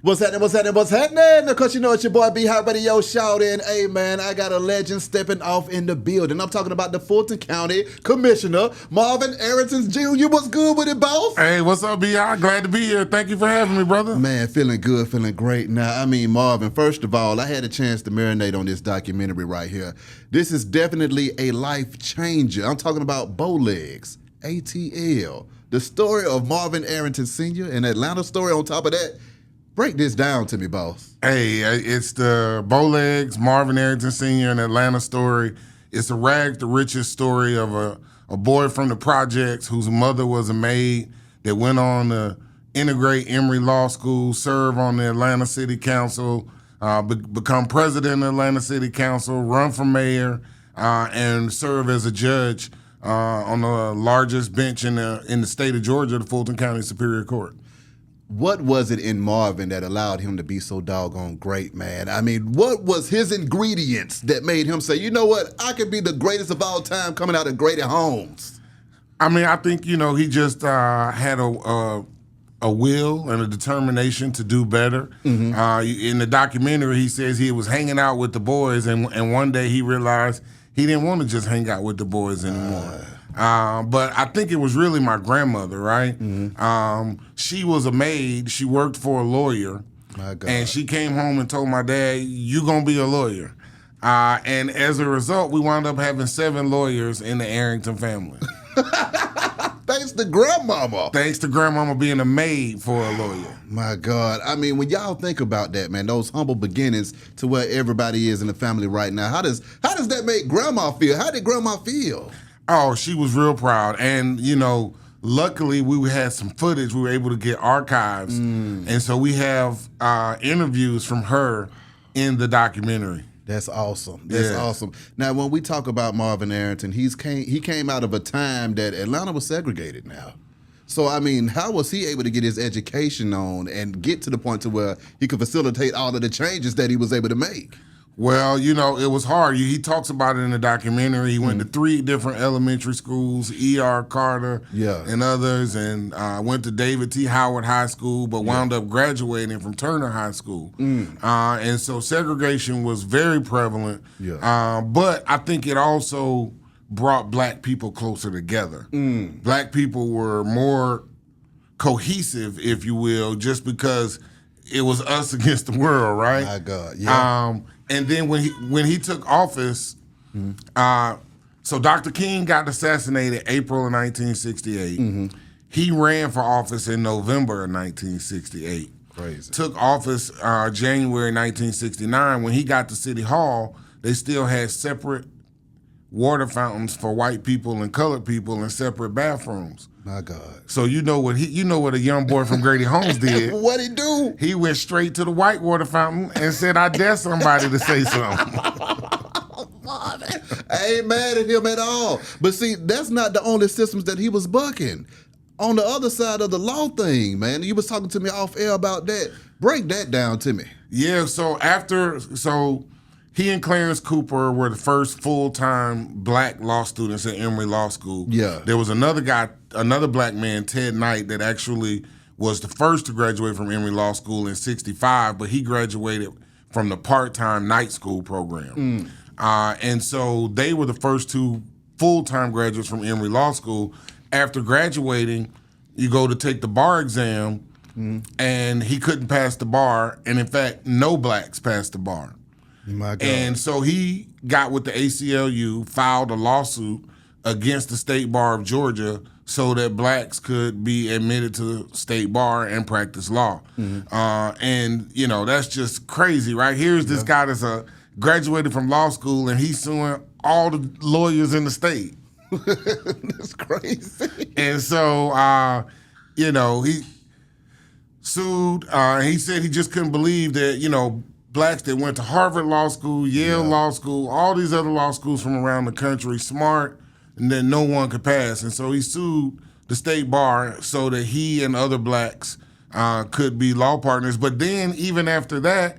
What's happening? What's happening? What's happening? Of course, you know it's your boy B Hot Radio shouting. Hey, man, I got a legend stepping off in the building. I'm talking about the Fulton County Commissioner, Marvin Arrington Jr. What's good with it, boss? Hey, what's up, B Hot? Glad to be here. Thank you for having me, brother. Man, feeling good, feeling great. Now, I mean, Marvin, first of all, I had a chance to marinate on this documentary right here. This is definitely a life changer. I'm talking about BoLegsATL, the story of Marvin Arrington Sr., an Atlanta story on top of that. Break this down to me, boss. Hey, it's the BoLegs, Marvin Arrington Sr. and Atlanta story. It's a rags to riches story of a boy from the projects whose mother was a maid that went on to integrate Emory Law School, serve on the Atlanta City Council, become president of Atlanta City Council, run for mayor, and serve as a judge on the largest bench in the state of Georgia, the Fulton County Superior Court. What was it in Marvin that allowed him to be so doggone great, man? I mean, what was his ingredients that made him say, you know what, I could be the greatest of all time coming out of Grady homes? I mean, I think, he just had a will and a determination to do better. Mm-hmm. In the documentary, he says he was hanging out with the boys, and one day he realized he didn't want to just hang out with the boys anymore. But I think it was really my grandmother, right? Mm-hmm. She was a maid. She worked for a lawyer. My God. And she came home and told my dad, you going to be a lawyer. And as a result, we wound up having 7 lawyers in the Arrington family. Thanks to grandmama. Thanks to grandmama being a maid for a lawyer. My God. I mean, when y'all think about that, man, those humble beginnings to where everybody is in the family right now, how does that make grandma feel? How did grandma feel? Oh, she was real proud. And, luckily we had some footage. We were able to get archives. And so we have interviews from her in the documentary. That's awesome. That's awesome. Now, when we talk about Marvin Arrington, he came out of a time that Atlanta was segregated now. So, I mean, how was he able to get his education on and get to the point to where he could facilitate all of the changes that he was able to make? Well, it was hard. He talks about it in the documentary. He went to 3 different elementary schools, E.R. Carter and others, and went to David T. Howard High School, but wound up graduating from Turner High School. And so segregation was very prevalent, but I think it also brought black people closer together. Black people were more cohesive, if you will, just because it was us against the world, right? My God, yeah. And then when he took office, so Dr. King got assassinated April of 1968. He ran for office in November of 1968. Crazy. Took office January 1969. When he got to City Hall, they still had separate water fountains for white people and colored people and separate bathrooms. My God. So you know what a young boy from Grady Homes did. What'd he do? He went straight to the white water fountain and said, I dare somebody to say something. I ain't mad at him at all. But see, that's not the only systems that he was bucking. On the other side of the law thing, man, you was talking to me off air about that. Break that down to me. Yeah, so he and Clarence Cooper were the first full-time black law students at Emory Law School. Yeah. There was another black man, Ted Knight, that actually was the first to graduate from Emory Law School in '65, but he graduated from the part-time night school program. And so they were the first 2 full-time graduates from Emory Law School. After graduating, you go to take the bar exam, and he couldn't pass the bar, and in fact, no blacks passed the bar. My God. And so he got with the ACLU, filed a lawsuit against the State Bar of Georgia so that blacks could be admitted to the State Bar and practice law. And, that's just crazy, right? Here's this guy that's graduated from law school, and he's suing all the lawyers in the state. That's crazy. And so, he sued. He said he just couldn't believe that, blacks that went to Harvard Law School, Yale Law School, all these other law schools from around the country, smart, and then no one could pass. And so he sued the State Bar so that he and other blacks could be law partners. But then even after that,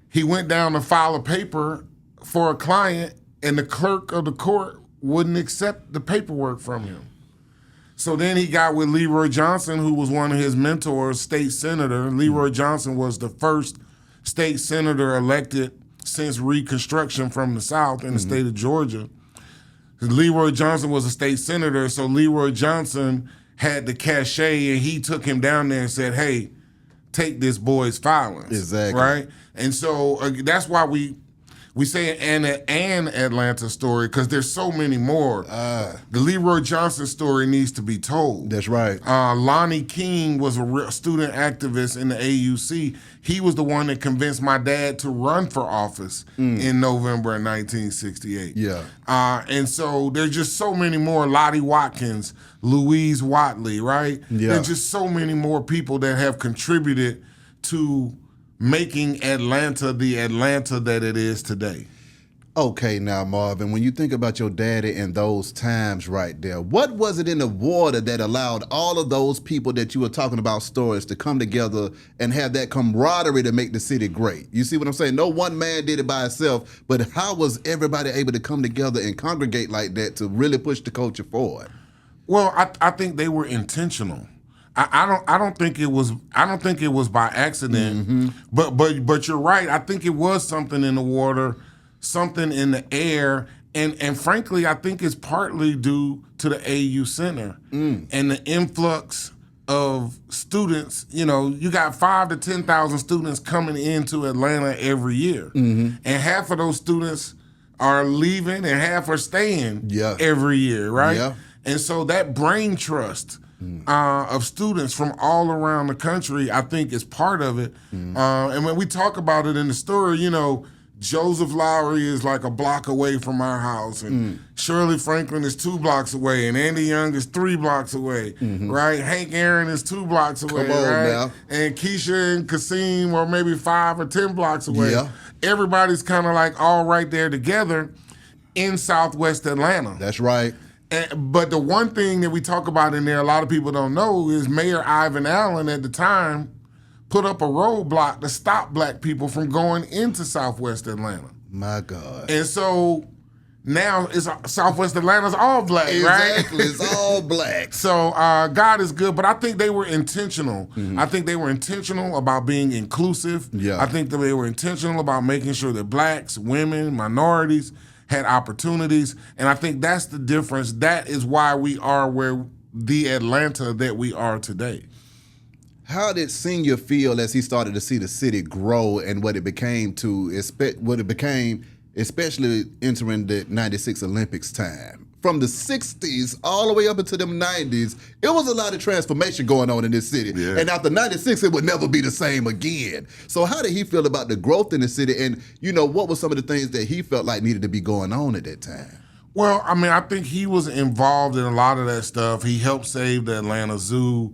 he went down to file a paper for a client, and the clerk of the court wouldn't accept the paperwork from him. So then he got with Leroy Johnson, who was one of his mentors, state senator. Leroy Johnson was the first state senator elected since Reconstruction from the South in the state of Georgia. Leroy Johnson was a state senator, so Leroy Johnson had the cachet, and he took him down there and said, hey, take this boy's filings. Exactly. Right? And so that's why we say an Atlanta story, because there's so many more. The Leroy Johnson story needs to be told. That's right. Lonnie King was a student activist in the AUC. He was the one that convinced my dad to run for office in November of 1968. Yeah. And so there's just so many more. Lottie Watkins, Louise Watley, right? Yeah. There's just so many more people that have contributed to making Atlanta the Atlanta that it is today. Okay, now, Marvin, when you think about your daddy and those times right there, what was it in the water that allowed all of those people that you were talking about stories to come together and have that camaraderie to make the city great? You see what I'm saying? No one man did it by himself, but how was everybody able to come together and congregate like that to really push the culture forward? Well, I think they were intentional. I don't think it was by accident, but you're right. I think it was something in the water, something in the air, and frankly, I think it's partly due to the AU Center and the influx of students. You know, you got 5,000 to 10,000 students coming into Atlanta every year, and half of those students are leaving and half are staying every year, right? Yeah. And so that brain trust of students from all around the country, I think, is part of it. And when we talk about it in the story, you know, Joseph Lowry is like a block away from our house, and Shirley Franklin is 2 blocks away, and Andy Young is 3 blocks away, right? Hank Aaron is 2 blocks away, right? Now. And Keisha and Kasim are maybe 5 or 10 blocks away. Yeah. Everybody's kind of like all right there together in Southwest Atlanta. That's right. But the one thing that we talk about in there, a lot of people don't know, is Mayor Ivan Allen at the time put up a roadblock to stop black people from going into Southwest Atlanta. My God. And so now Southwest Atlanta's all black, right? Exactly. It's all black. So God is good, but I think they were intentional. I think they were intentional about being inclusive. Yeah. I think that they were intentional about making sure that blacks, women, minorities had opportunities, and I think that's the difference. That is why we are where the Atlanta that we are today. How did Senior feel as he started to see the city grow and what it became, especially entering the 96 Olympics time? From the 60s all the way up into them 90s, it was a lot of transformation going on in this city. Yeah. And after 96, it would never be the same again. So how did he feel about the growth in the city? And, you know, what were some of the things that he felt like needed to be going on at that time? Well, I mean, I think he was involved in a lot of that stuff. He helped save the Atlanta Zoo.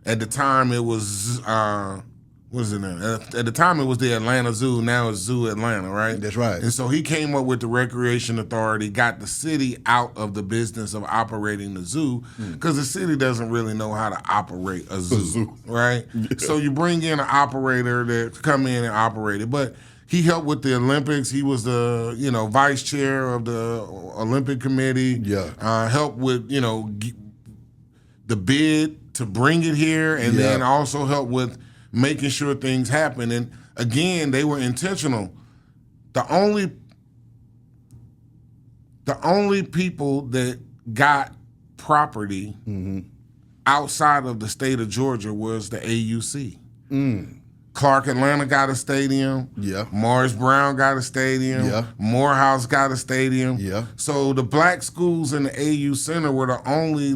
At the time, it was... what is it now? At the time, it was the Atlanta Zoo. Now it's Zoo Atlanta, right? That's right. And so he came up with the Recreation Authority, got the city out of the business of operating the zoo, because the city doesn't really know how to operate a zoo, right? Yeah. So you bring in an operator that come in and operate it. But he helped with the Olympics. He was the vice chair of the Olympic Committee. Yeah. Helped with the bid to bring it here, and then also helped with making sure things happen. And again, they were intentional. The only people that got property outside of the state of Georgia was the AUC. Clark Atlanta got a stadium. Yeah. Morris Brown got a stadium. Yeah. Morehouse got a stadium. Yeah. So the black schools in the AU Center were the only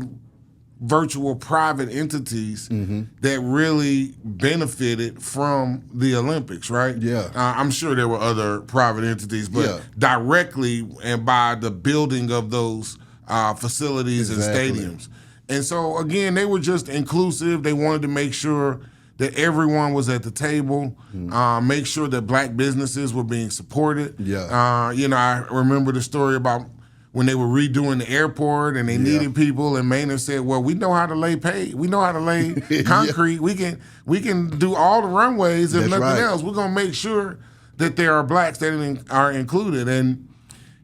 virtual private entities that really benefited from the Olympics, right? Yeah. I'm sure there were other private entities, but directly and by the building of those facilities and stadiums. And so, again, they were just inclusive. They wanted to make sure that everyone was at the table, make sure that black businesses were being supported. Yeah. I remember the story about when they were redoing the airport and they needed people, and Maynard said, "Well, we know how to lay we know how to lay concrete. We can do all the runways if nothing else. We're gonna make sure that there are blacks that are included." And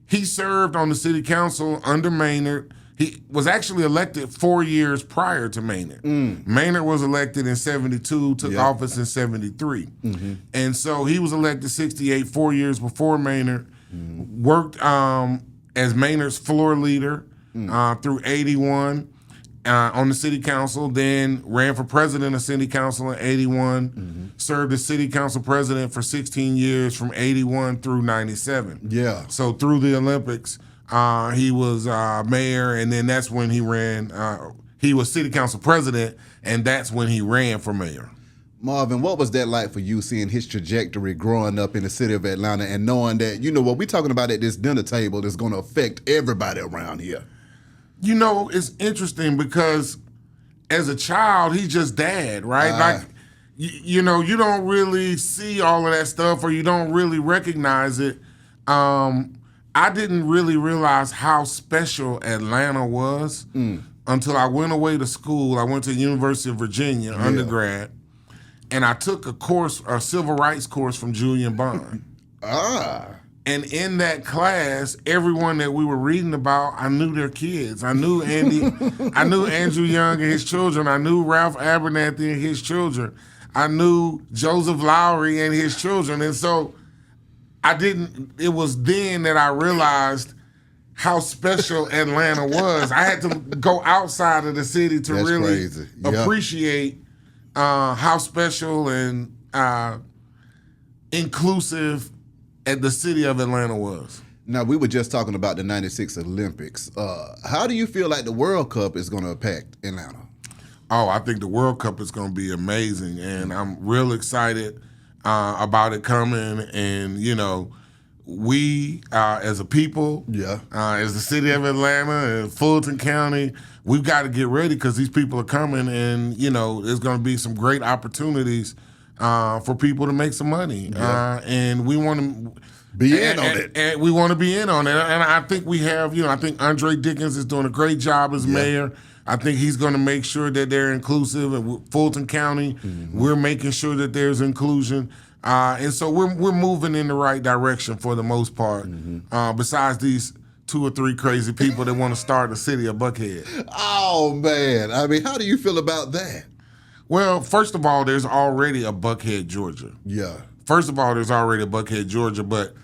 he served on the city council under Maynard. He was actually elected 4 years prior to Maynard. Maynard was elected in 72, took office in 73. And so he was elected 68, 4 years before Maynard, worked as Maynard's floor leader through 81 on the city council, then ran for president of city council in 81, served as city council president for 16 years from 81 through 97. Yeah. So through the Olympics, he was mayor, and then that's when he ran. He was city council president, and that's when he ran for mayor. Marvin, what was that like for you, seeing his trajectory growing up in the city of Atlanta and knowing that, you know, what we're talking about at this dinner table is going to affect everybody around here? You know, it's interesting because as a child, he's just dad, right? Like, you know, you don't really see all of that stuff, or you don't really recognize it. I didn't really realize how special Atlanta was until I went away to school. I went to the University of Virginia undergrad, and I took a civil rights course from Julian Bond. And in that class, everyone that we were reading about, I knew their kids. I knew I knew Andrew Young and his children. I knew Ralph Abernathy and his children. I knew Joseph Lowry and his children. And so it was then that I realized how special Atlanta was. I had to go outside of the city to really appreciate how special and inclusive the city of Atlanta was. Now, we were just talking about the 96 Olympics. How do you feel like the World Cup is going to impact Atlanta? Oh, I think the World Cup is going to be amazing, and I'm real excited about it coming. And, you know, we as a people, as the city of Atlanta and Fulton County, we've got to get ready because these people are coming, and, you know, there's going to be some great opportunities for people to make some money. And we want to be in on it. And we want to be in on it. And I think we have, you know, I think Andre Dickens is doing a great job as mayor. I think he's going to make sure that they're inclusive. And Fulton County, we're making sure that there's inclusion. And so we're moving in the right direction for the most part, besides these 2 or 3 crazy people that want to start the city of Buckhead. Oh, man. I mean, how do you feel about that? Well, first of all, there's already a Buckhead, Georgia. First of all, there's already a Buckhead, Georgia, but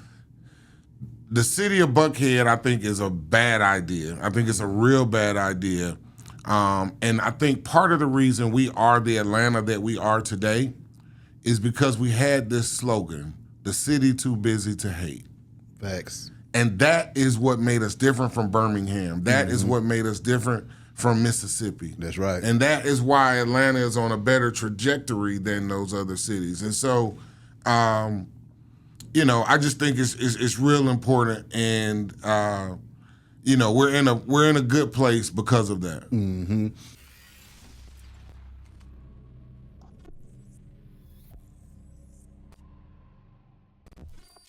the city of Buckhead, I think, is a bad idea. I think it's a real bad idea. And I think part of the reason we are the Atlanta that we are today is because we had this slogan, the city too busy to hate. Facts. And that is what made us different from Birmingham. That is what made us different from Mississippi. That's right. And that is why Atlanta is on a better trajectory than those other cities. And so, you know, I just think it's real important, and you know, we're in a good place because of that.